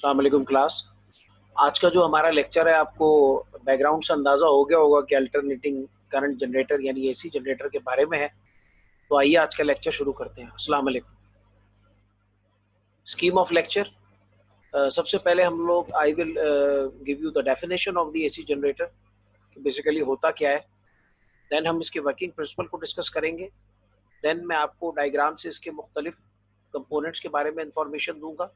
अस्सलाम वालेकुम क्लास। आज का जो हमारा लेक्चर है, आपको बैकग्राउंड से अंदाज़ा हो गया होगा कि अल्टरनेटिंग करंट जनरेटर यानी एसी जनरेटर के बारे में है। तो आइए आज का लेक्चर शुरू करते हैं। अस्सलाम वालेकुम। Scheme of lecture. सबसे पहले हम लोग आई will give you the definition of the AC generator कि बेसिकली होता क्या है। देन हम इसके वर्किंग प्रिंसिपल को डिस्कस करेंगे। देन मैं आपको डायग्राम से इसके मुख्तलिफ कंपोनेंट्स के बारे में इंफॉर्मेशन दूंगा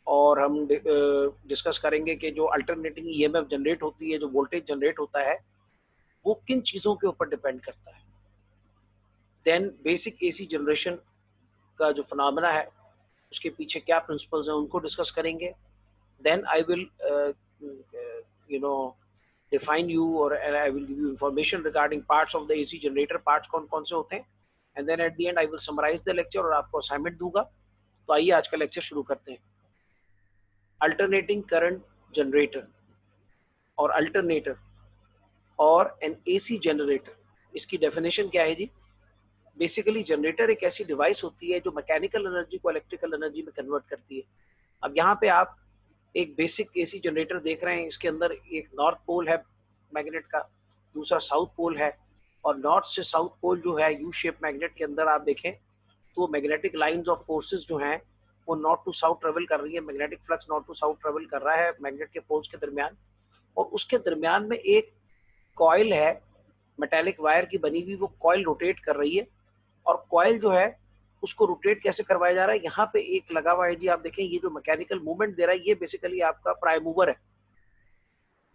और हम डिस्कस करेंगे कि जो अल्टरनेटिंग ईएमएफ जनरेट होती है, जो वोल्टेज जनरेट होता है, वो किन चीज़ों के ऊपर डिपेंड करता है। देन बेसिक एसी जनरेशन का जो फिनोमेना है, उसके पीछे क्या प्रिंसिपल्स हैं, उनको डिस्कस करेंगे। Then I will you know define you और I will give you information regarding parts of the AC generator. Parts कौन कौन से होते हैं, and then at the end I will summarise the lecture और आपको असाइनमेंट दूंगा। तो आइए आज का लेक्चर शुरू करते हैं। अल्टरनेटिंग करंट जनरेटर और अल्टरनेटर और एन एसी जनरेटर, इसकी डेफिनेशन क्या है जी। बेसिकली जनरेटर एक ऐसी डिवाइस होती है जो मैकेनिकल एनर्जी को इलेक्ट्रिकल एनर्जी में कन्वर्ट करती है। अब यहाँ पे आप एक बेसिक एसी जनरेटर देख रहे हैं। इसके अंदर एक नॉर्थ पोल है मैग्नेट का, दूसरा साउथ पोल है, और नॉर्थ से साउथ पोल जो है यू शेप मैग्नेट के अंदर आप देखें तो मैग्नेटिक लाइंस ऑफ फोर्सेस जो हैं वो नॉर्थ टू साउथ ट्रेवल कर रही है। Magnetic flux north to south travel कर रहा है मैग्नेट के पोल्स के दरमियान, और उसके दरमियान में एक कॉइल है मेटेलिक वायर की बनी हुई। वो कॉइल रोटेट कर रही है, और कॉइल जो है उसको रोटेट कैसे करवाया जा रहा है, यहाँ पे एक लगा हुआ है जी। आप देखें ये जो मैकेनिकल मूवमेंट दे रहा है, ये बेसिकली आपका प्राइम मूवर है।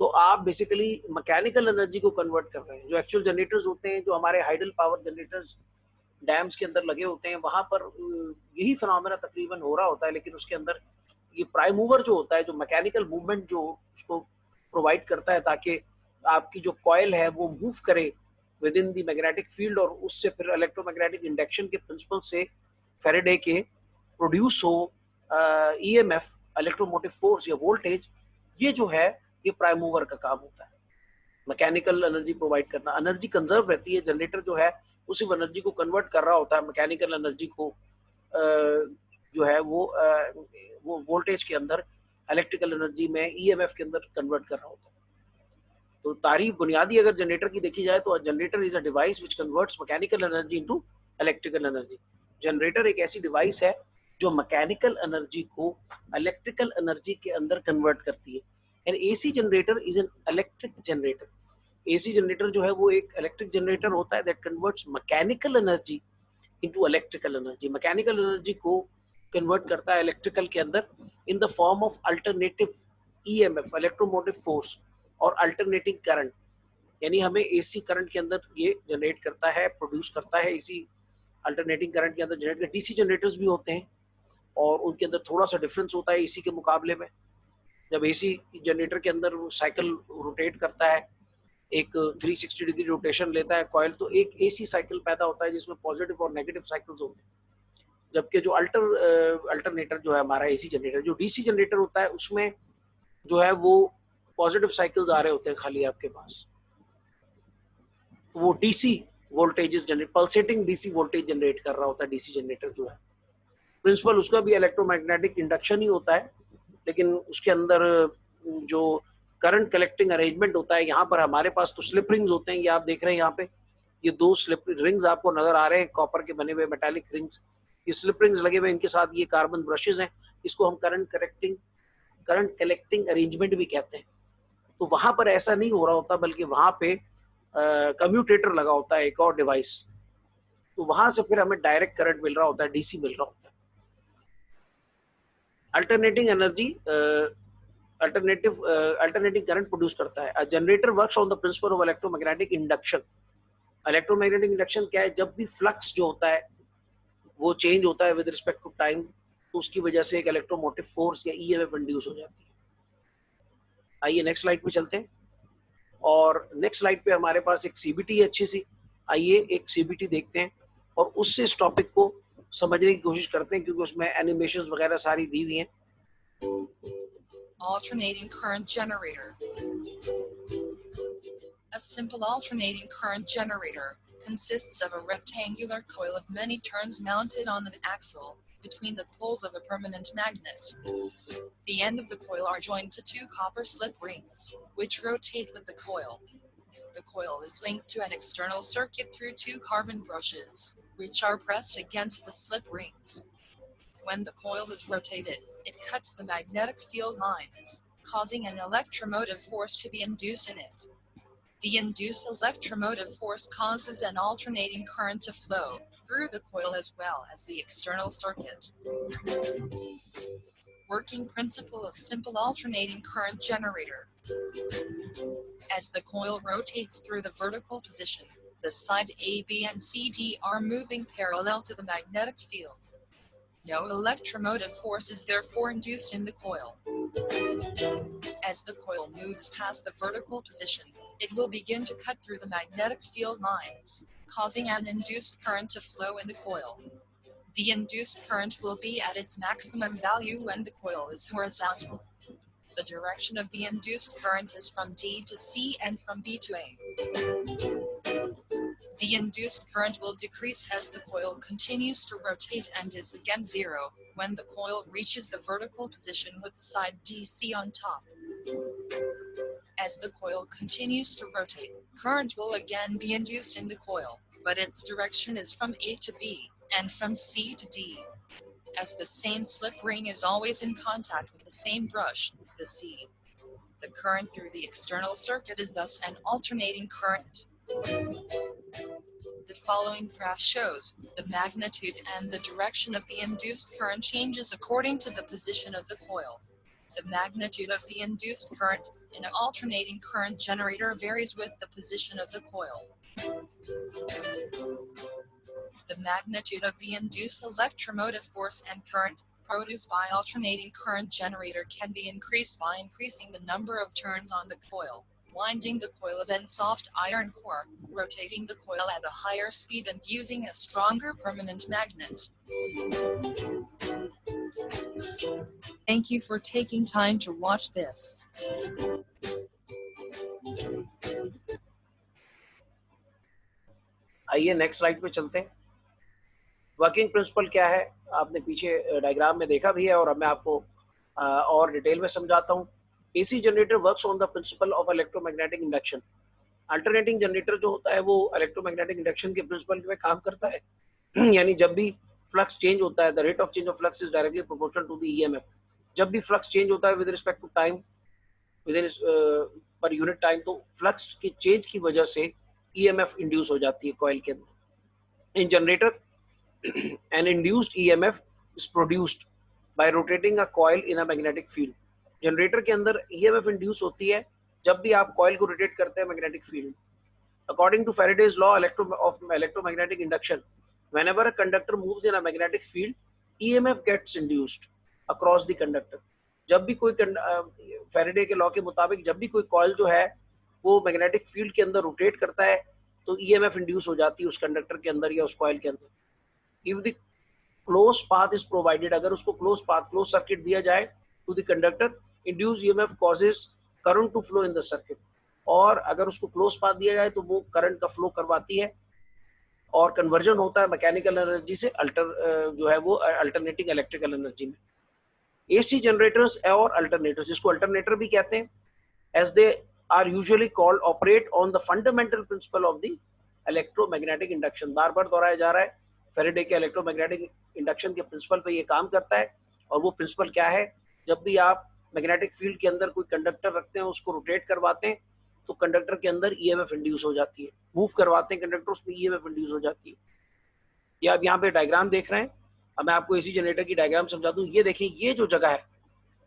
तो आप बेसिकली मैकेनिकल एनर्जी को कन्वर्ट कर रहे हैं। जो एक्चुअल जनरेटर्स होते हैं, जो हमारे हाइडल पावर जनरेटर्स डैम्स के अंदर लगे होते हैं, वहां पर यही फिनोमेना तकरीबन हो रहा होता है। लेकिन उसके अंदर ये प्राइम मूवर जो होता है, जो मैकेनिकल मूवमेंट जो उसको प्रोवाइड करता है ताकि आपकी जो कॉइल है वो मूव करे with in the magnetic field, और उससे फिर इलेक्ट्रोमैग्नेटिक इंडक्शन के प्रिंसिपल से फेरेडे के प्रोड्यूस हो ईएमएफ, इलेक्ट्रोमोटिव फोर्स या वोल्टेज। ये जो है ये प्राइम मूवर का काम होता है, मैकेनिकल एनर्जी प्रोवाइड करना। एनर्जी कंजर्व रहती है, जनरेटर जो है उसी एनर्जी को कन्वर्ट कर रहा होता है मैकेनिकल एनर्जी को जो है वो वोल्टेज के अंदर इलेक्ट्रिकल एनर्जी में ईएमएफ के अंदर कन्वर्ट कर रहा होता है। तो तारीफ बुनियादी अगर जनरेटर की देखी जाए तो generator is a device which converts mechanical energy into electrical energy. Generator एक ऐसी डिवाइस है जो मैकेनिकल एनर्जी को इलेक्ट्रिकल एनर्जी के अंदर कन्वर्ट करती है। And AC generator is an electric generator. AC generator जो है वो एक इलेक्ट्रिक जनरेटर होता है that converts mechanical energy into electrical energy. Mechanical energy को कन्वर्ट करता है इलेक्ट्रिकल के अंदर in the form of alternative EMF, electromotive force, और अल्टरनेटिंग करंट। यानी हमें एसी करंट के अंदर ये जनरेट करता है, प्रोड्यूस करता है। इसी अल्टरनेटिंग करंट के अंदर जनरेट डीसी जनरेटर्स भी होते हैं, और उनके अंदर थोड़ा सा डिफरेंस होता है एसी के मुकाबले में। जब एसी जनरेटर के अंदर वो साइकिल रोटेट करता है, एक 360 डिग्री रोटेशन लेता है कॉइल, तो एक एसी साइकिल पैदा होता है जिसमें पॉजिटिव और नेगेटिव साइकिल्स होते हैं। जबकि जो अल्टरनेटर जो है हमारा एसी जनरेटर, जो डीसी जनरेटर होता है, उसमें जो है वो पॉजिटिव साइकिल्स आ रहे होते हैं खाली आपके पास। तो वो DC voltages generate, pulsating DC voltage generate कर रहा होता है डीसी जनरेटर जो है। प्रिंसिपल उसका भी इलेक्ट्रोमैग्नेटिक इंडक्शन ही होता है, लेकिन उसके अंदर जो करंट कलेक्टिंग अरेंजमेंट होता है, यहाँ पर हमारे पास तो स्लिप रिंग्स होते हैं। ये आप देख रहे हैं यहाँ पे, ये दो स्लिप रिंग्स आपको नजर आ रहे हैं, कॉपर के बने हुए मेटालिक रिंग्स। ये स्लिप रिंग्स लगे हुए, इनके साथ ये कार्बन ब्रशेज हैं। इसको हम करंट कलेक्टिंग अरेंजमेंट भी कहते हैं। तो वहां पर ऐसा नहीं हो रहा होता, बल्कि वहां पे कम्यूटेटर लगा होता है, एक और डिवाइस। तो वहां से फिर हमें डायरेक्ट करंट मिल रहा होता है, डीसी मिल रहा होता है। Alternating energy alternating current produce करता है। Generator works on the principle of electromagnetic induction. Electromagnetic induction क्या है, जब भी फ्लक्स जो होता है वो चेंज होता है विद रिस्पेक्ट टू टाइम, तो उसकी वजह से एक इलेक्ट्रोमोटिव फोर्स या ईएमएफ इंड्यूस हो जाती है। आइए नेक्स्ट स्लाइड पे चलते हैं, और नेक्स्ट स्लाइड पे हमारे पास एक सीबीटी है अच्छी सी। आइए एक सीबीटी देखते हैं और उससे इस टॉपिक को समझने की कोशिश करते हैं, क्योंकि उसमें एनिमेशंस वगैरह सारी दी हुई हैं। Alternating current generator. A simple alternating current generator consists of a rectangular coil of many turns mounted on an axle between the poles of a permanent magnet. The the end of the coil are joined to two copper slip rings, which rotate with the coil. The coil is linked to an external circuit through two carbon brushes, which are pressed against the slip rings. When the coil is rotated, it cuts the magnetic field lines, causing an electromotive force to be induced in it. The induced electromotive force causes an alternating current to flow through the coil as well as the external circuit. Working principle of simple alternating current generator. As the coil rotates through the vertical position, the side A, B, and C, D are moving parallel to the magnetic field. No electromotive force is therefore induced in the coil. As the coil moves past the vertical position, it will begin to cut through the magnetic field lines, causing an induced current to flow in the coil. The induced current will be at its maximum value when the coil is horizontal. The direction of the induced current is from D to C and from B to A. The induced current will decrease as the coil continues to rotate and is again zero when the coil reaches the vertical position with the side DC on top. As the coil continues to rotate, current will again be induced in the coil, but its direction is from A to B and from C to D. As the same slip ring is always in contact with the same brush, the C. The current through the external circuit is thus an alternating current. The following graph shows the magnitude and the direction of the induced current changes according to the position of the coil. The magnitude of the induced current in an alternating current generator varies with the position of the coil. The magnitude of the induced electromotive force and current produced by alternating current generator can be increased by increasing the number of turns on the coil, winding the coil of a soft iron core, rotating the coil at a higher speed and using a stronger permanent magnet. Thank you for taking time to watch this. आइए next slide पे चलते हैं। Working principle क्या है आपने पीछे diagram में देखा भी है और अब मैं आपको और डिटेल में समझाता हूँ। AC generator works on the principle of electromagnetic induction. Alternating generator जो होता है वो इलेक्ट्रोमैग्नेटिक इंडक्शन के प्रिंसिपल पे काम करता है। यानी जब भी फ्लक्स चेंज होता है, the rate of change of flux is directly proportional to the EMF. जब भी फ्लक्स चेंज होता है with respect to time, with per unit time, तो फ्लक्स के चेंज की वजह से ईएमएफ इंड्यूस हो जाती है कॉइल के अंदर। इन generator an induced EMF is produced by rotating a coil in a magnetic field. Generator के अंदर EMF इंड्यूस होती है जब भी आप कॉइल को रोटेट करते हैं magnetic field. According to Faraday's law of electromagnetic induction, whenever a conductor moves in a magnetic field, EMF gets induced across the conductor. जब भी कोई फैराडे के लॉ के मुताबिक जब भी कोई कॉइल जो है वो मैग्नेटिक फील्ड के अंदर रोटेट करता है तो EMF इंड्यूस हो जाती है उस कंडक्टर के अंदर या उस कॉइल के अंदर। If the closed path is provided, अगर उसको closed circuit दिया जाए to the conductor, induced EMF causes current to flow in the circuit. और अगर उसको closed path दिया जाए तो वो करंट का फ्लो करवाती है और कन्वर्जन होता है मैकेनिकल एनर्जी से जो है वो अल्टरनेटिंग इलेक्ट्रिकल एनर्जी में। एसी जनरेटर्स और अल्टरनेटर्स, जिसको अल्टरनेटर भी कहते हैं, as they are usually called, operate on the fundamental principle of the electromagnetic induction. बार बार दोहराया जा रहा है, फैराडे के इलेक्ट्रोमैग्नेटिक इंडक्शन के प्रिंसिपल पे ये काम करता है। और वो प्रिंसिपल क्या है? जब भी आप मैग्नेटिक फील्ड के अंदर कोई कंडक्टर रखते हैं, उसको रोटेट करवाते हैं, तो कंडक्टर के अंदर ईएमएफ इंड्यूस हो जाती है। मूव करवाते हैं कंडक्टर, उसमें ईएमएफ इंड्यूस हो जाती है। ये आप यहाँ पे डायग्राम देख रहे हैं। अब मैं आपको एसी जनरेटर की डायग्राम समझा दूं। ये देखिए, ये जो जगह है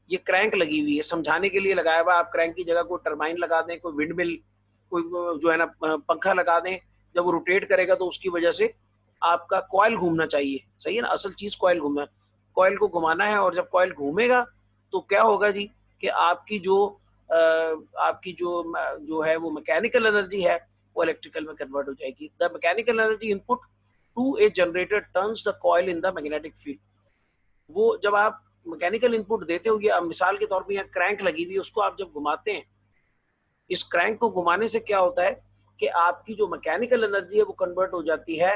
ये क्रैंक लगी हुई है, समझाने के लिए लगाया हुआ। आप क्रैंक की जगह कोई टरबाइन लगा दें, कोई विंड मिल, कोई जो है ना पंखा लगा दें, जब वो रोटेट करेगा तो उसकी वजह से आपका कॉइल घूमना चाहिए। सही है ना? असल चीज कॉइल घूमना, कॉइल को घुमाना है। और जब कॉइल घूमेगा तो क्या होगा जी कि आपकी जो है वो मैकेनिकल एनर्जी है वो इलेक्ट्रिकल में कन्वर्ट हो जाएगी। The mechanical energy input to a generator turns the coil in the magnetic field. वो जब आप मैकेनिकल इनपुट देते हो, ये मिसाल के तौर पे यहाँ क्रैंक लगी हुई है, उसको आप जब घुमाते हैं, इस क्रैंक को घुमाने से क्या होता है कि आपकी जो मैकेनिकल एनर्जी है वो कन्वर्ट हो जाती है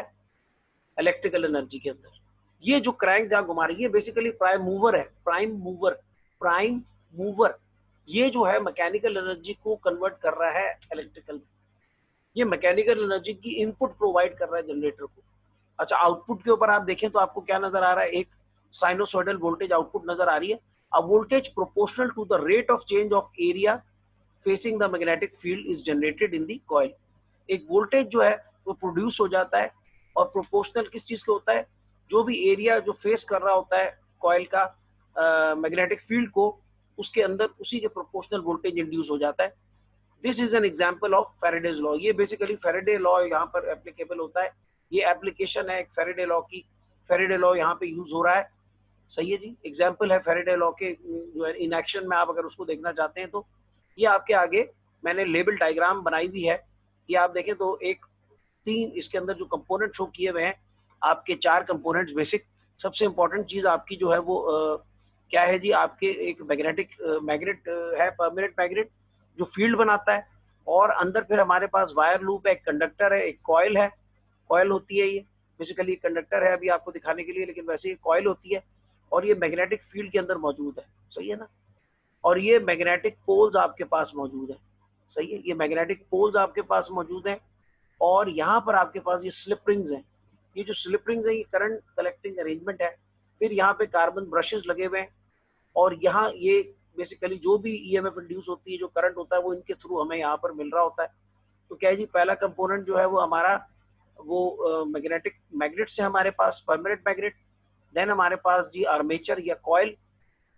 इलेक्ट्रिकल एनर्जी के अंदर। ये जो क्रैंक जहाँ घुमा रही है बेसिकली प्राइम मूवर है। प्राइम मूवर, प्राइम मूवर, ये जो है मैकेनिकल एनर्जी को कन्वर्ट कर रहा है इलेक्ट्रिकल में। ये मैकेनिकल एनर्जी की इनपुट प्रोवाइड कर रहा है जनरेटर को। अच्छा, आउटपुट के ऊपर आप देखें तो आपको क्या नजर आ रहा है, एक साइनोसॉइडल वोल्टेज आउटपुट नजर आ रही है। A voltage proportional to the rate of change of area facing the magnetic field is generated in the coil. एक वोल्टेज जो है वो प्रोड्यूस हो जाता है और प्रोपोर्शनल किस चीज का होता है, जो भी एरिया जो फेस कर रहा होता है कॉइल का मैग्नेटिक फील्ड को, उसके अंदर उसी के प्रोपोर्शनल वोल्टेज इंड्यूस हो जाता है। This is an example of Faraday's law. ये बेसिकली फेरेडे लॉ यहाँ पर एप्लीकेबल होता है। ये एप्लीकेशन है एक फेरेडे लॉ की। फेरेडे लॉ यहाँ पे यूज हो रहा है। सही है जी, एग्जाम्पल है फेरेडे लॉ के जो है इन एक्शन में। आप अगर उसको देखना चाहते हैं तो ये आपके आगे मैंने लेबल डायग्राम बनाई हुई है। ये आप देखें तो एक तीन इसके अंदर जो कंपोनेंट शो किए हुए हैं आपके, चार कंपोनेंट्स बेसिक। सबसे इंपॉर्टेंट चीज आपकी जो है वो क्या है जी, आपके एक मैग्नेटिक मैग्नेट है, परमानेंट मैग्नेट जो फील्ड बनाता है। और अंदर फिर हमारे पास वायर लूप है, एक कंडक्टर है, एक कॉइल है। कॉइल होती है ये बेसिकली, कंडक्टर है अभी आपको दिखाने के लिए, लेकिन वैसे ही कॉइल होती है। और ये मैग्नेटिक फील्ड के अंदर मौजूद है। सही है ना। और ये मैग्नेटिक पोल्स आपके पास मौजूद है। सही है, ये मैग्नेटिक पोल्स आपके पास मौजूद है। और यहाँ पर आपके पास ये स्लिप रिंग्स हैं। ये जो स्लिप रिंग्स हैं ये करंट कलेक्टिंग अरेंजमेंट है। फिर यहाँ पे कार्बन ब्रशेस लगे हुए हैं। और यहाँ ये बेसिकली जो भी ईएमएफ इंड्यूस होती है, जो करंट होता है, वो इनके थ्रू हमें यहाँ पर मिल रहा होता है। तो क्या है जी, पहला कंपोनेंट जो है वो हमारा वो मैग्नेटिक मैग्नेट से हमारे पास परमानेंट मैग्नेट। देन हमारे पास जी आर्मेचर या कॉइल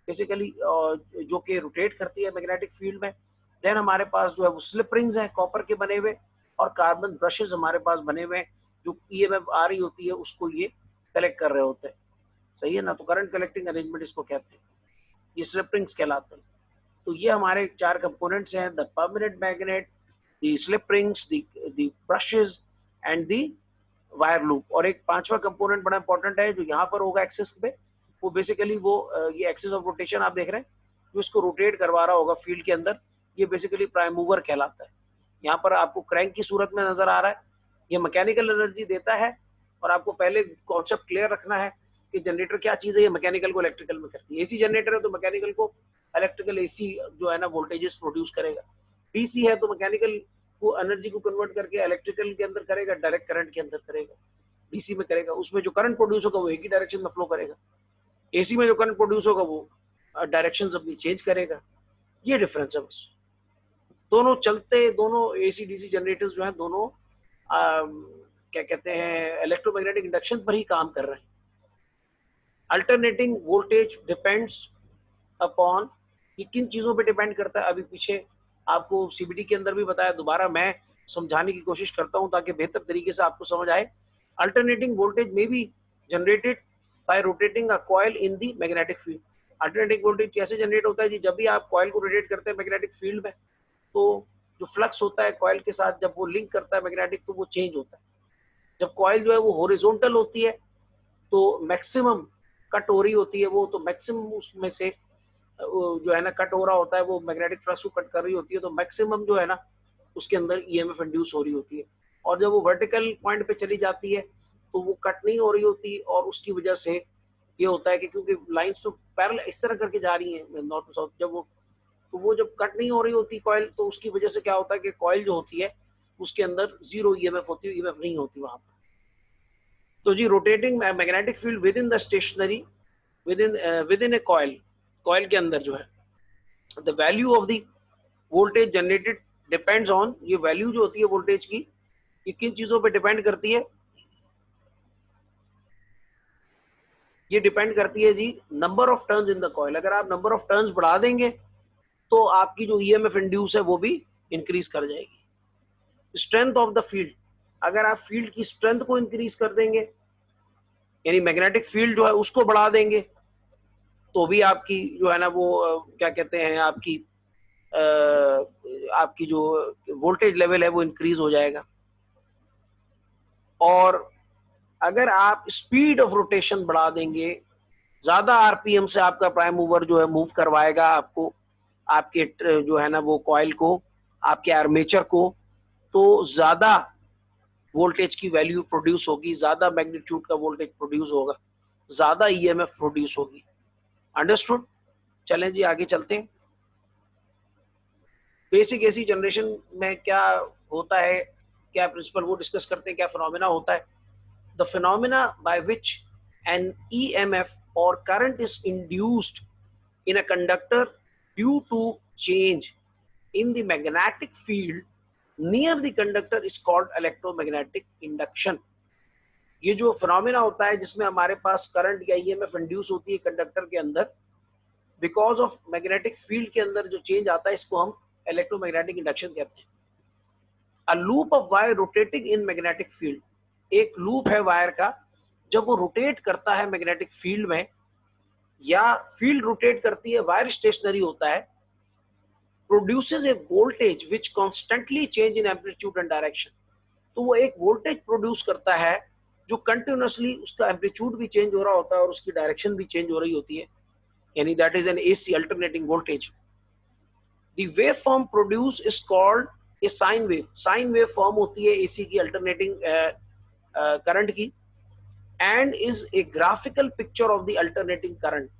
बेसिकली जो कि रोटेट करती है मैग्नेटिक फील्ड में। देन हमारे पास जो है वो स्लिप रिंग्स हैं कॉपर के बने हुए, और कार्बन ब्रशेस हमारे पास बने हुए हैं जो ईएमएफ आ रही होती है उसको ये कलेक्ट कर रहे होते हैं। सही है ना। तो करंट कलेक्टिंग अरेंजमेंट इसको कहते हैं, ये स्लिप रिंग्स कहलाते हैं। तो ये हमारे चार कंपोनेंट्स हैं, the permanent magnet, the slip rings, the brushes and the wire loop. और एक पांचवा कंपोनेंट बड़ा इंपॉर्टेंट है जो यहाँ पर होगा एक्सिस पे, वो बेसिकली वो ये एक्सिस ऑफ रोटेशन आप देख रहे हैं, जो इसको रोटेट करवा रहा होगा फील्ड के अंदर, ये बेसिकली प्राइम मूवर कहलाता है। यहाँ पर आपको क्रैंक की सूरत में नजर आ रहा है। ये मैकेनिकल एनर्जी देता है। और आपको पहले कॉन्सेप्ट क्लियर रखना है कि जनरेटर क्या चीज है, ये मैकेनिकल को इलेक्ट्रिकल में करती है। एसी जनरेटर है तो मैकेनिकल को इलेक्ट्रिकल एसी जो है ना वोल्टेजेस प्रोड्यूस करेगा। डीसी है तो मैकेनिकल को एनर्जी को कन्वर्ट करके इलेक्ट्रिकल के अंदर करेगा, डायरेक्ट करंट के अंदर करेगा, डीसी में करेगा। उसमें जो करंट प्रोड्यूस होगा वो एक ही डायरेक्शन में फ्लो करेगा। एसी में जो करंट प्रोड्यूस होगा वो डायरेक्शन अपनी चेंज करेगा। ये डिफरेंस है बस। दोनों चलते, दोनों एसी डीसी जनरेटर्स जो हैं दोनों क्या कहते हैं इलेक्ट्रोमैग्नेटिक इंडक्शन पर ही काम कर रहे हैं। अल्टरनेटिंग वोल्टेज डिपेंड्स अपॉन, ये किन चीजों पे डिपेंड करता है अभी पीछे आपको सीबीडी के अंदर भी बताया, दोबारा मैं समझाने की कोशिश करता हूं ताकि बेहतर तरीके से आपको समझ आए। अल्टरनेटिंग वोल्टेज में be generated by rotating a coil in the magnetic field. Alternating voltage कैसे जनरेट होता है जी, जब भी आप कॉइल को रोटेट करते हैं मैग्नेटिक फील्ड में, तो जो फ्लक्स होता है कॉइल के साथ जब वो लिंक करता है मैग्नेटिक, तो वो चेंज होता है। जब कॉइल जो है वो हॉरिजॉन्टल होती है तो मैक्सिमम कट हो रही होती है वो, तो मैक्सिमम उसमें से जो है ना कट हो रहा होता है, वो मैग्नेटिक फ्लक्स को कट कर रही होती है, तो मैक्सिमम जो है ना उसके अंदर ईएमएफ इंड्यूस हो रही होती है। और जब वो वर्टिकल पॉइंट पे चली जाती है तो वो कट नहीं हो रही होती, और उसकी वजह से ये होता है कि क्योंकि लाइंस तो पैरेलल इस तरह करके जा रही हैं नॉर्थ टू साउथ, जब वो जब कट नहीं हो रही होती कॉइल, तो उसकी वजह से क्या होता है कि कॉइल जो होती है उसके अंदर जीरो ईएमएफ होती है, ईएमएफ नहीं होती वहां पर। तो जी rotating magnetic field within the stationary within a coil, coil के अंदर जो है the value of the voltage generated depends on, ये वैल्यू जो होती है वोल्टेज की ये किन चीजों पे डिपेंड करती है, ये डिपेंड करती है जी number of turns in the coil. अगर आप नंबर ऑफ टर्न्स बढ़ा देंगे तो आपकी जो ईएमएफ इंड्यूस है वो भी इंक्रीज कर जाएगी। स्ट्रेंथ ऑफ द फील्ड, अगर आप फील्ड की स्ट्रेंथ को इंक्रीज कर देंगे, यानी मैग्नेटिक फील्ड जो है उसको बढ़ा देंगे, तो भी आपकी जो है ना वो क्या कहते हैं आपकी जो वोल्टेज लेवल है वो इंक्रीज हो जाएगा। और अगर आप स्पीड ऑफ रोटेशन बढ़ा देंगे, ज्यादा आरपीएम से आपका प्राइम मूवर जो है मूव करवाएगा आपको, आपके जो है ना वो कॉइल को, आपके आर्मेचर को, तो ज्यादा वोल्टेज की वैल्यू प्रोड्यूस होगी, ज्यादा मैग्नीट्यूड का वोल्टेज प्रोड्यूस होगा, ज्यादा ईएमएफ प्रोड्यूस होगी। अंडरस्टूड। चलें जी आगे चलते हैं। बेसिक एसी जनरेशन में क्या होता है, क्या प्रिंसिपल वो डिस्कस करते हैं, क्या फिनोमेना होता है। The phenomena by which an EMF और current is induced in a conductor due to change in the magnetic field near the conductor is called electromagnetic induction। ये जो फिनोमेना होता है जिसमें हमारे पास करंट या ईएमएफ इंड्यूस होती है कंडक्टर के अंदर बिकॉज ऑफ मैग्नेटिक फील्ड के अंदर जो चेंज आता है, इसको हम इलेक्ट्रोमैग्नेटिक इंडक्शन कहते हैं। A loop of wire rotating in magnetic field, एक लूप है वायर का, जब वो रोटेट करता है मैग्नेटिक फील्ड में या फील्ड रोटेट करती है, वायर स्टेशनरी होता है, produces a voltage which constantly change in amplitude and direction। तो वो एक वोल्टेज प्रोड्यूस करता है जो कंटिन्यूसली उसका एम्पलीट्यूड भी चेंज हो रहा होता है और उसकी डायरेक्शन भी चेंज हो रही होती है, यानी that is an AC alternating voltage. The wave form produce is called a sine wave. Sine wave form होती है एसी की अल्टरनेटिंग करंट की, and is a graphical picture of the alternating current.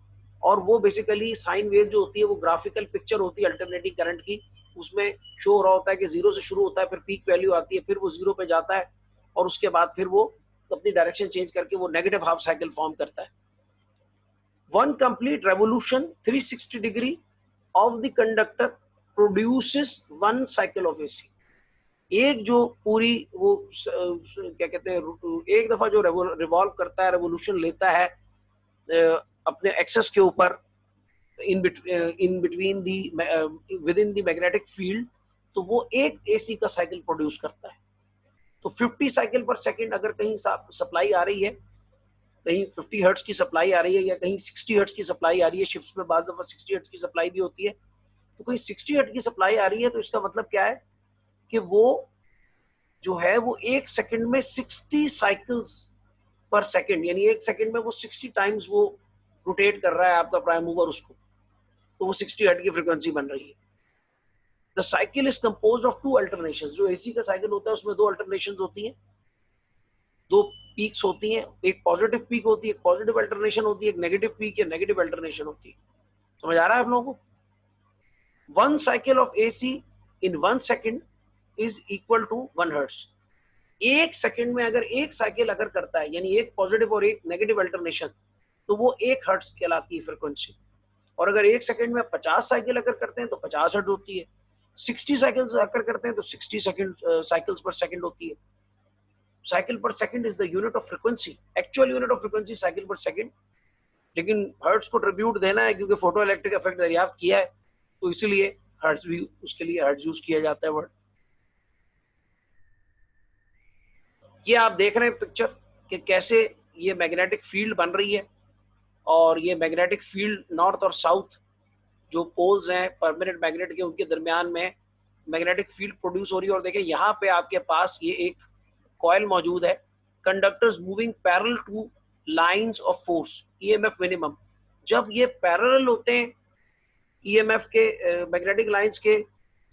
और वो बेसिकली साइन वेव जो होती है वो ग्राफिकल पिक्चर होती है अल्टरनेटिंग करंट की। उसमें शो हो रहा होता है कि जीरो से शुरू होता है, फिर पीक वैल्यू आती है, फिर वो जीरो पे जाता है और उसके बाद फिर वो अपनी डायरेक्शन चेंज करके वो नेगेटिव हाफ साइकिल फॉर्म करता है। One complete revolution 360 degree of the conductor produces one cycle of AC. एक जो पूरी वो क्या कहते हैं, एक दफा जो रिवॉल्व करता है, रेवोल्यूशन लेता है अपने एक्सेस के ऊपर in between the with in the magnetic field, तो वो एक एसी का साइकिल प्रोड्यूस करता है। तो 50 साइकिल पर सेकंड अगर कहीं सप्लाई आ रही है, कहीं 50 हर्ट्ज की सप्लाई आ रही है या कहीं 60 हर्ट्ज की सप्लाई आ रही है, शिप्स में बाज़ दफा 60 हर्ट्ज की सप्लाई भी होती है, तो कोई 60 हर्ट्ज की सप्लाई आ रही है तो इसका मतलब क्या है कि वो जो है वो एक सेकंड में 60 साइकिल्स पर सेकंड, यानी एक सेकंड में वो 60 टाइम्स वो रोटेट कर रहा है आपका प्राइम मूवर उसको, तो वो 60 हर्ट्ज की फ्रीक्वेंसी बन रही है। The cycle is composed of two alternations. जो एसी का साइकिल होता है उसमें दो अल्टरनेशंस होती हैं, दो पीक्स होती हैं, एक पॉजिटिव पीक होती है, एक पॉजिटिव अल्टरनेशन होती है, एक नेगेटिव पीक या नेगेटिव अल्टरनेशन होती है। समझ आ रहा है आप लोगों को? One cycle of AC in 1 second is equal to 1 hertz. एक सेकंड में अगर एक साइकिल अगर करता है, यानी एक पॉजिटिव और एक नेगेटिव अल्टरनेशन, तो वो 1 हर्ट्ज कहलाती है फ्रीक्वेंसी। और अगर एक सेकंड में 50 साइकिल अगर करते हैं तो 50 हर्ट्ज होती है। 60 साइकिल्स अगर करते हैं तो 60 साइकिल्स पर सेकंड होती है। साइकिल पर second is the unit of frequency, actual unit of frequency cycle पर सेकंड, लेकिन हर्ट्ज को ट्रिब्यूट देना है क्योंकि फोटो इलेक्ट्रिक इफेक्ट दरियाफ्त किया है, तो इसीलिए हर्ट्ज भी, उसके लिए हर्ट्ज यूज किया जाता है वर्ड। ये आप देख रहे हैं पिक्चर कि कैसे ये मैग्नेटिक फील्ड बन रही है, और ये मैग्नेटिक फील्ड नॉर्थ और साउथ जो पोल्स हैं परमानेंट मैग्नेट के, उनके दरमियान में मैग्नेटिक फील्ड प्रोड्यूस हो रही है। और देखिए यहाँ पे आपके पास ये एक कॉइल मौजूद है, conductors moving parallel two lines of force EMF minimum. जब ये पैरेलल होते हैं ईएमएफ के मैग्नेटिक लाइंस के,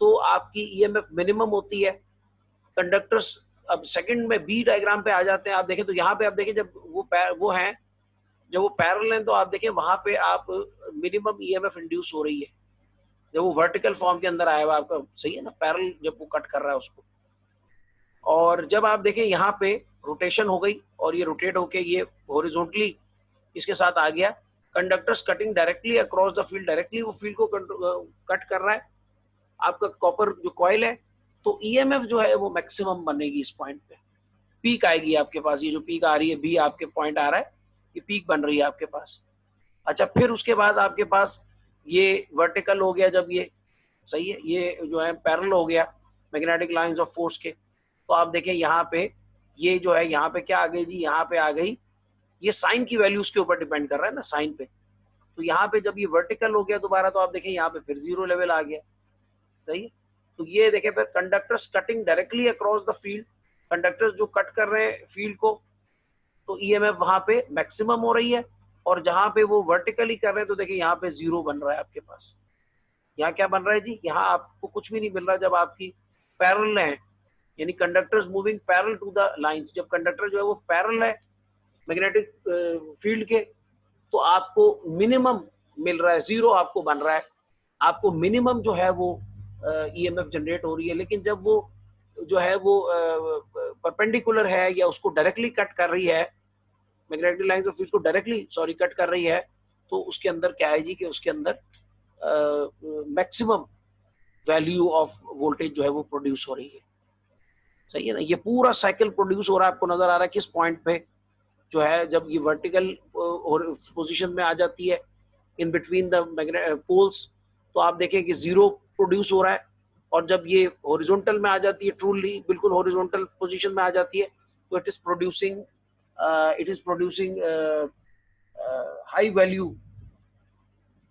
तो आपकी ईएमएफ मिनिमम होती है। कंडक्टर्स अब सेकंड में बी डायग्राम पे आ जाते हैं। आप देखें तो यहाँ पे आप देखें जब वो हैं, जब वो पैरेलल हैं तो आप देखें वहां पे आप मिनिमम ईएमएफ इंड्यूस हो रही है जब वो वर्टिकल फॉर्म के अंदर आया हुआ आपका, सही है ना, पैरेलल जब वो कट कर रहा है उसको। और जब आप देखें यहाँ पे रोटेशन हो गई और ये रोटेट होके ये हॉरिजॉन्टली इसके साथ आ गया, conductors cutting directly across the field, directly वो फील्ड को कट कर रहा है आपका कॉपर जो कॉइल है। तो ईएमएफ जो है वो मैक्सिमम बनेगी इस पॉइंट पे, पीक आएगी आपके पास। ये जो पीक आ रही है, बी आपके पॉइंट आ रहा है, ये पीक बन रही है आपके पास। अच्छा, फिर उसके बाद आपके पास ये वर्टिकल हो गया जब ये, सही है, ये जो है पैरेलल हो गया मैग्नेटिक लाइंस ऑफ फोर्स के। तो आप देखें यहाँ पे ये जो है, यहाँ पे क्या आ गई जी, यहाँ पे आ गई, ये साइन की वैल्यूज के ऊपर डिपेंड कर रहा है ना, साइन पे। तो यहाँ पे जब ये वर्टिकल हो गया दोबारा, तो आप देखें यहाँ पे फिर जीरो लेवल आ गया, सही है। तो ये देखें फिर conductors cutting directly across the field, conductors जो कट कर रहे हैं फील्ड को, तो ईएमएफ वहां पे मैक्सिमम हो रही है। और जहां पे वो वर्टिकली कर रहे हैं तो देखिए यहाँ पे जीरो बन रहा है आपके पास। यहाँ क्या बन रहा है जी, यहाँ आपको कुछ भी नहीं मिल रहा जब आपकी पैरेलल है, यानी conductors moving parallel to the lines. जब कंडक्टर जो है वो पैरेलल है मैग्नेटिक फील्ड के, तो आपको मिनिमम मिल रहा है, जीरो आपको बन रहा है, आपको मिनिमम जो है वो ईएमएफ जनरेट हो रही है। लेकिन जब वो जो है वो परपेंडिकुलर है या उसको डायरेक्टली कट कर रही है, मैग्नेटिक लाइंस ऑफ फ्यूज को डायरेक्टली कट कर रही है, तो उसके अंदर क्या है जी कि उसके अंदर मैक्सिमम वैल्यू ऑफ वोल्टेज जो है वो प्रोड्यूस हो रही है। सही है ना, ये पूरा साइकिल प्रोड्यूस हो रहा है, आपको नजर आ रहा है किस पॉइंट पे जो है जब ये वर्टिकल पोजीशन में आ जाती है इन बिटवीन द पोल्स, तो आप देखें कि जीरो प्रोड्यूस हो रहा है, और जब ये हॉरिजॉन्टल में आ जाती है, ट्रूली बिल्कुल हॉरिजॉन्टल पोजीशन में आ जाती है, तो it is producing high value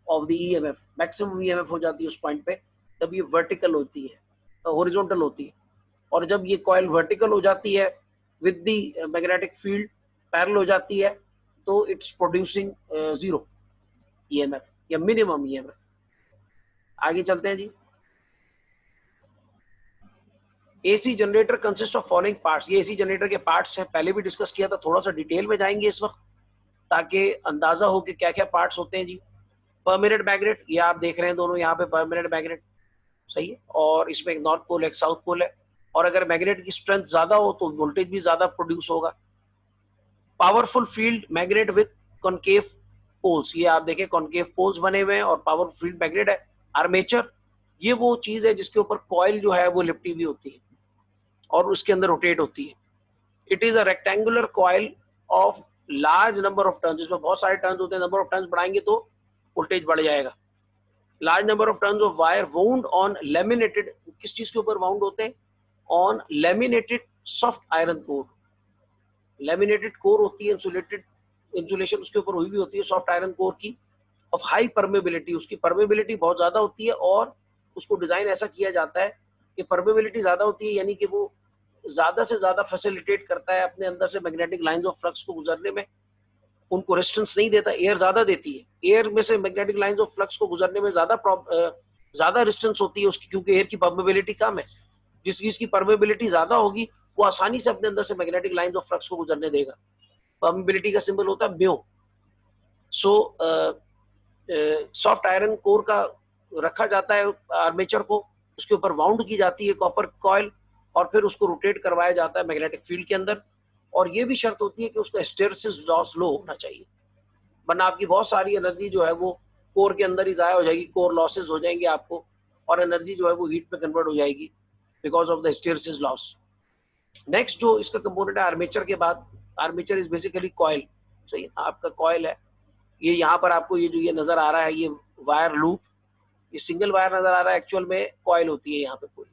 of the EMF, maximum EMF हो जाती है उस पॉइंट पे जब ये वर्टिकल होती है, हॉरिजॉन्टल होती है। और जब ये कॉइल वर्टिकल हो जाती है with the magnetic field parallel हो जाती है, तो इट्स प्रोड्यूसिंग जीरो ईएमएफ या मिनिमम ईएमएफ। आगे चलते हैं जी। AC generator consist of following parts. ये एसी जनरेटर के पार्ट्स हैं, पहले भी डिस्कस किया था, थोड़ा सा डिटेल में जाएंगे इस वक्त ताकि अंदाजा हो कि क्या क्या पार्ट्स होते हैं जी। परमानेंट मैग्नेट, ये आप देख रहे हैं दोनों यहाँ पे परमानेंट मैग्नेट, सही है, और इसमें एक नॉर्थ पोल एक साउथ पोल है, और अगर मैग्नेट की स्ट्रेंथ ज्यादा हो तो वोल्टेज भी ज्यादा प्रोड्यूस होगा। Powerful field magnet with concave poles, ये आप देखें कॉनकेव पोल्स बने हुए हैं और पावरफुल फील्ड मैग्नेट है। आर्मेचर, ये वो चीज है जिसके ऊपर कॉइल जो है वो लिपटी हुई होती है और उसके अंदर रोटेट होती है। It is a rectangular coil of large number of turns, इसमें बहुत सारे टर्न्स होते हैं, नंबर ऑफ टर्न्स बढ़ाएंगे तो वोल्टेज बढ़ जाएगा। Large number of turns of wire wound on laminated, किस चीज के ऊपर वाउंड होते हैं? On laminated soft iron core. Laminated core होती है, इंसुलेशन उसके ऊपर हुई भी होती है सॉफ्ट आयरन कोर की, ऑफ हाई परमेबिलिटी, उसकी परमेबिलिटी बहुत ज्यादा होती है, और उसको डिजाइन ऐसा किया जाता है कि परमेबिलिटी ज्यादा होती है, यानी कि वो ज्यादा से ज्यादा फैसिलिटेट करता है अपने अंदर से मैग्नेटिक लाइंस ऑफ फ्लक्स को गुजरने में, उनको रेजिस्टेंस नहीं देता, एयर ज्यादा देती है। एयर में से मैग्नेटिक लाइंस ऑफ फ्लक्स को गुजरने में ज्यादा रेजिस्टेंस होती है उसकी, क्योंकि एयर की परमेबिलिटी कम है। जिस चीज की परमेबिलिटी ज्यादा होगी वो आसानी से अपने अंदर से मैग्नेटिक लाइंस ऑफ फ्लक्स को गुजरने देगा। परमेबिलिटी का सिंबल होता है mu. So soft iron core का रखा जाता है आर्मेचर को, उसके ऊपर वाउंड की जाती है कॉपर कॉइल, और फिर उसको रोटेट करवाया जाता है मैग्नेटिक फील्ड के अंदर। और ये भी शर्त होती है कि उसका हिस्टेरेसिस लॉस लो होना चाहिए, वरना आपकी बहुत सारी एनर्जी जो है वो कोर के अंदर ही जाया हो जाएगी, कोर लॉसेस हो जाएंगे आपको, और एनर्जी जो है वो हीट में कन्वर्ट हो जाएगी because of the hysteresis loss. Next जो इसका कंपोनेंट है आर्मेचर के बाद, आर्मेचर इज बेसिकली कॉइल, सही, आपका कॉइल है। ये यहाँ पर आपको ये जो ये नजर आ रहा है ये वायर लूप, ये सिंगल वायर नजर आ रहा है, एक्चुअल में कॉइल होती है यहाँ पे पूरी।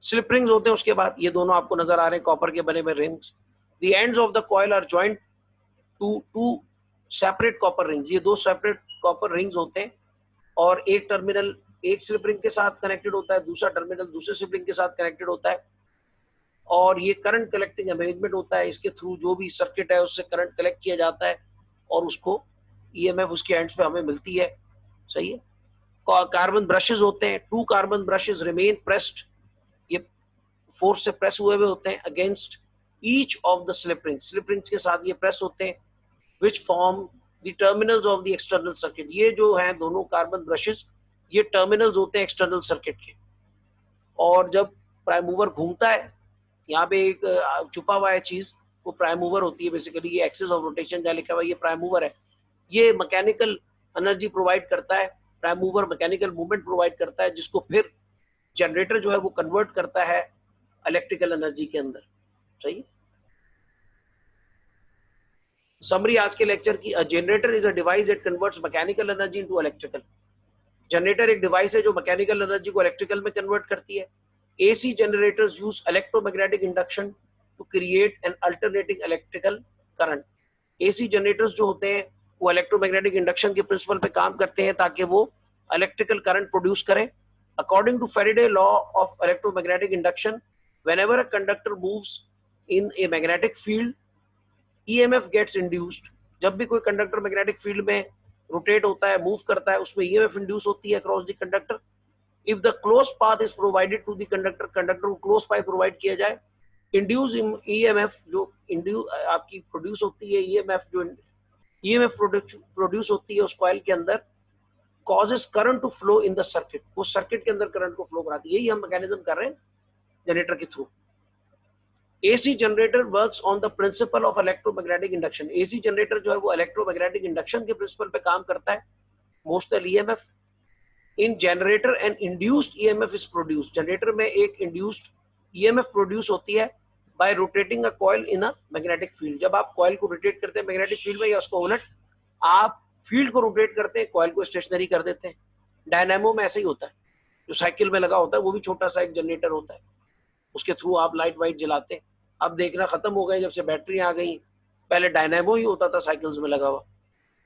स्लिप रिंग्स होते हैं उसके बाद, ये दोनों आपको नजर आ रहे हैं कॉपर के बने हुए rings. The ends of the coil are joint to separate copper rings, ये दो सेपरेट कॉपर रिंग्स होते हैं, और एक टर्मिनल एक स्लिप रिंग के साथ कनेक्टेड होता है, दूसरा टर्मिनल दूसरे स्लिप रिंग के साथ कनेक्टेड होता है, और ये करंट कलेक्टिंग अरेंजमेंट होता है, इसके थ्रू जो भी सर्किट है उससे करंट कलेक्ट किया जाता है और उसको ईएमएफ उसके एंड्स पे हमें मिलती है, सही है। कार्बन ब्रशेस होते हैं, two carbon brushes remain pressed, ये फोर्स से प्रेस हुए हुए होते हैं against each of the slip rings, slip rings के साथ ये प्रेस होते हैं, which form the terminals of the external circuit. ये जो है दोनों कार्बन ब्रशेस ये टर्मिनल्स होते हैं एक्सटर्नल सर्किट के, और जब प्राइम मूवर घूमता है, यहाँ पे एक छुपा हुआ है चीज, वो प्राइम मूवर होती है बेसिकली, ये एक्सिस ऑफ रोटेशन जहाँ लिखा हुआ है ये प्राइम मूवर है, ये मैकेनिकल एनर्जी प्रोवाइड करता है, prime mover mechanical movement provide करता है, जिसको फिर जनरेटर जो है वो कन्वर्ट करता है इलेक्ट्रिकल एनर्जी के अंदर, सही। समरी आज के लेक्चर की, generator is a device that converts mechanical energy into electrical. Generator एक डिवाइस है जो मैकेनिकल एनर्जी को इलेक्ट्रिकल में कन्वर्ट करती है। AC generators use electromagnetic induction to create an alternating electrical current. AC generators जो होते हैं वो इलेक्ट्रोमैग्नेटिक इंडक्शन के प्रिंसिपल पे काम करते हैं ताकि वो इलेक्ट्रिकल करंट प्रोड्यूस करें। According to Faraday law of electromagnetic induction, whenever a conductor moves in a magnetic field, EMF gets induced. जब भी कोई कंडक्टर मैग्नेटिक फील्ड में रोटेट होता है, मूव करता है, उसमें EMF इंड्यूस होती है across the conductor. If the closed path is provided to the conductor, conductor को क्लोज पाथ प्रोवाइड किया जाए, इंड्यूस EMF जो इंड्यूस आपकी प्रोड्यूस होती है, EMF जो EMF प्रोड्यूस होती है उस कॉइल के अंदर, causes current to flow in the circuit, वो सर्किट के अंदर करंट को फ्लो कराती है। यही हम मैकेनिज्म कर रहे हैं जनरेटर के through. AC generator works on the principle of electromagnetic induction. AC generator जो है वो इलेक्ट्रोमैग्नेटिक इंडक्शन के प्रिंसिपल पे काम करता है। मोस्टल EMF in generator and induced EMF is produce. Generator में एक इंड्यूस्ड EMF प्रोड्यूस होती है bye rotating a coil in a magnetic field. जब आप कॉइल को रोटेट करते हैं मैग्नेटिक फील्ड में, या उसको उलट आप फील्ड को रोटेट करते हैं, कॉइल को स्टेशनरी कर देते हैं। डायनेमो में ऐसे ही होता है, जो साइकिल में लगा होता है वो भी छोटा सा एक जनरेटर होता है, उसके थ्रू आप लाइट वाइट जलाते हैं। अब देखना खत्म हो गए जब से बैटरी आ गई, पहले डायनेमो ही होता था साइकिल्स में लगा हुआ।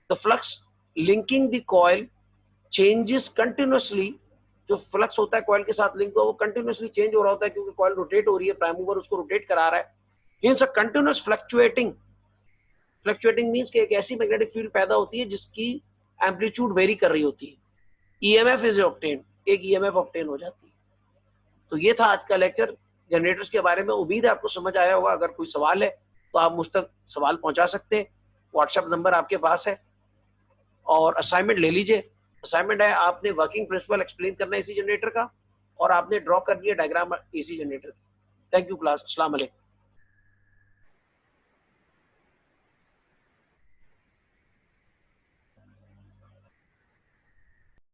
The flux linking the coil changes continuously. जो फ्लक्स होता है कॉइल के साथ लिंक हुआ वो कंटिन्यूसली चेंज हो रहा होता है, क्योंकि कॉइल रोटेट हो रही है, प्राइम मूवर उसको रोटेट करा रहा है। Hints a continuous fluctuating. Fluctuating means कि एक ऐसी मैग्नेटिक फील्ड पैदा होती है जिसकी एम्पलीट्यूड वेरी कर रही होती है। EMF इज ऑब्टेन, एक EMF ऑब्टेन हो जाती है। तो ये था आज का लेक्चर जनरेटर्स के बारे में। उम्मीद है आपको समझ आया होगा। अगर कोई सवाल है तो आप मुझ तक सवाल पहुंचा सकते हैं, व्हाट्सएप नंबर आपके पास है। और असाइनमेंट ले लीजिए। असाइनमेंट है आपने वर्किंग प्रिंसिपल एक्सप्लेन करना है AC जनरेटर का, और आपने ड्रॉ कर दिया diagram AC generator. Thank you class, अस्सलाम वालेकुम।